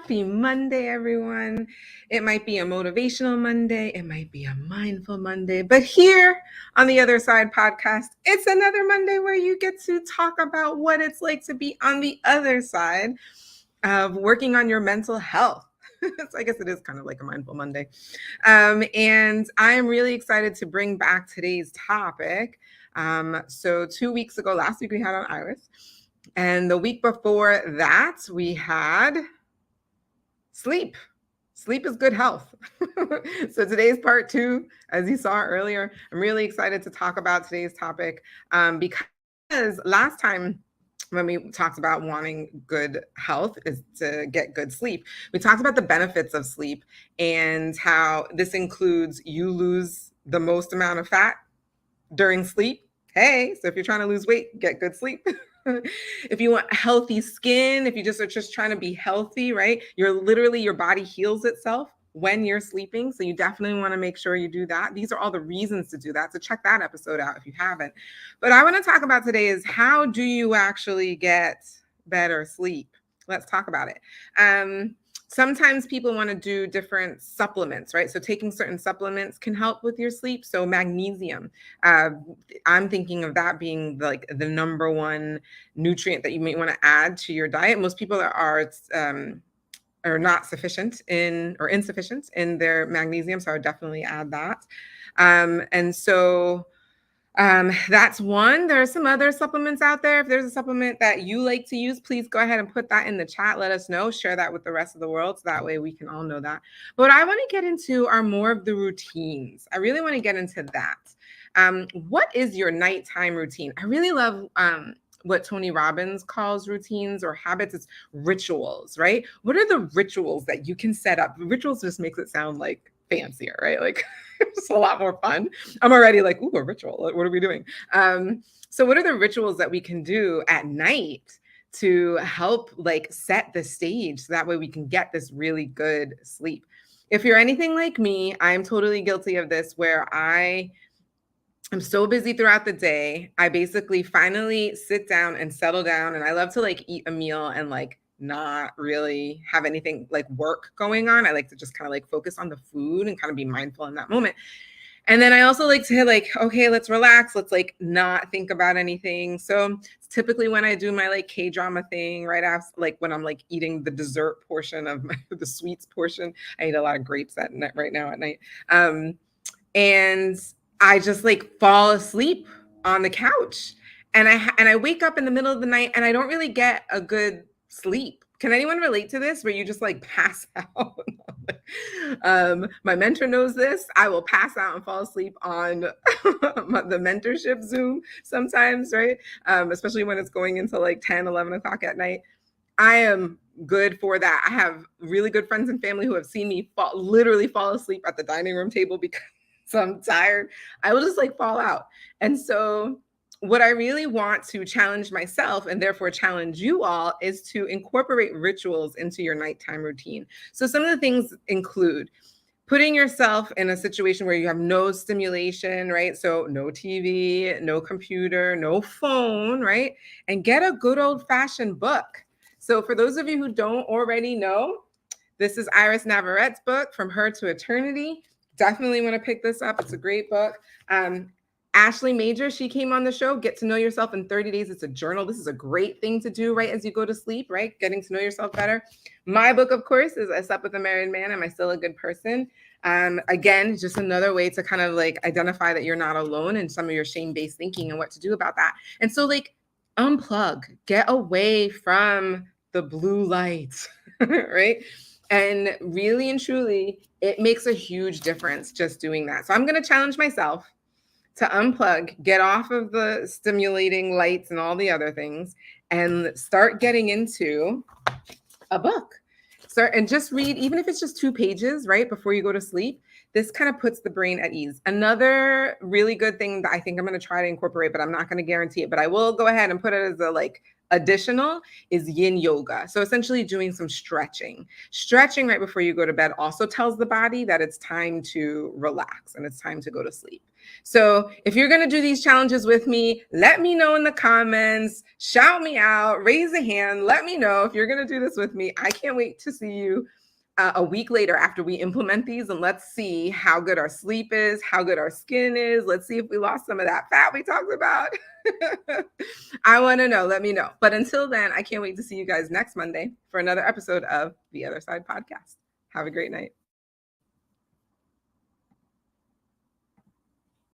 Happy Monday, everyone. It might be a motivational Monday, it might be a mindful Monday, but here on the Other Side podcast, it's another Monday where you get to talk about what it's like to be on the other side of working on your mental health. So I guess it is kind of like a mindful Monday. And I am really excited to bring back today's topic. So 2 weeks ago, last week we had on Iris. And the week before that, we had sleep. Sleep is good health. So today's part 2, as you saw earlier. I'm really excited to talk about today's topic because last time when we talked about wanting good health is to get good sleep, we talked about the benefits of sleep and how this includes you lose the most amount of fat during sleep. Hey, so if you're trying to lose weight, get good sleep. If you want healthy skin, if you just are just trying to be healthy, right? Your body heals itself when you're sleeping. So you definitely want to make sure you do that. These are all the reasons to do that. So check that episode out if you haven't. But I want to talk about today is how do you actually get better sleep? Let's talk about it. Sometimes people want to do different supplements, right? So taking certain supplements can help with your sleep. So magnesium, I'm thinking of that being like the number one nutrient that you may want to add to your diet. Most people are not sufficient in or insufficient in their magnesium, so I would definitely add that. That's one. There are some other supplements out there. If there's a supplement that you like to use, please go ahead and put that in the chat. Let us know. Share that with the rest of the world. So that way we can all know that. But what I want to get into are more of the routines. I really want to get into that. What is your nighttime routine? I really love what Tony Robbins calls routines or habits. It's rituals, right? What are the rituals that you can set up? Rituals just makes it sound like fancier, right? Like it's a lot more fun. I'm already like, ooh, a ritual. What are we doing? So what are the rituals that we can do at night to help like set the stage so that way we can get this really good sleep? If you're anything like me, I'm totally guilty of this where I'm so busy throughout the day. I basically finally sit down and settle down. And I love to like eat a meal and like not really have anything like work going on. I like to just kind of like focus on the food and kind of be mindful in that moment. And then I also like to like, okay, let's relax. Let's like not think about anything. So it's typically when I do my like K-drama thing right after, like when I'm like eating the dessert portion of the sweets portion. I eat a lot of grapes right now at night. And I just like fall asleep on the couch and I wake up in the middle of the night and I don't really get a good sleep. Can anyone relate to this where you just like pass out? My mentor knows this. I will pass out and fall asleep on the mentorship Zoom sometimes, right? Especially when it's going into like 10, 11 o'clock at night. I am good for that. I have really good friends and family who have seen me literally fall asleep at the dining room table because I'm tired. I will just like fall out. And so what I really want to challenge myself and therefore challenge you all is to incorporate rituals into your nighttime routine. So some of the things include putting yourself in a situation where you have no stimulation, right? So no TV, no computer, no phone, right? And get a good old-fashioned book. So for those of you who don't already know, this is Iris Navarrette's book, From Her to Eternity. Definitely want to pick this up. It's a great book. Ashley Major, she came on the show, Get to Know Yourself in 30 Days. It's a journal. This is a great thing to do right as you go to sleep, right? Getting to know yourself better. My book, of course, is I Slept with a Married Man. Am I Still a Good Person? Again, just another way to kind of like identify that you're not alone in some of your shame-based thinking and what to do about that. And so like unplug, get away from the blue lights, right? And really and truly, it makes a huge difference just doing that. So I'm going to challenge myself to unplug, get off of the stimulating lights and all the other things, and start getting into a book. Start and just read, even if it's just 2 pages, right, before you go to sleep. this kind of puts the brain at ease. Another really good thing that I think I'm going to try to incorporate, but I'm not going to guarantee it, but I will go ahead and put it as a like additional is yin yoga. So essentially doing some stretching. Stretching right before you go to bed also tells the body that it's time to relax and it's time to go to sleep. So if you're going to do these challenges with me, let me know in the comments, shout me out, raise a hand, let me know if you're going to do this with me. I can't wait to see you a week later after we implement these, and let's see how good our sleep is, how good our skin is. Let's see if we lost some of that fat we talked about. I want to know. Let me know. But until then, I can't wait to see you guys next Monday for another episode of The Other Side Podcast. Have a great night.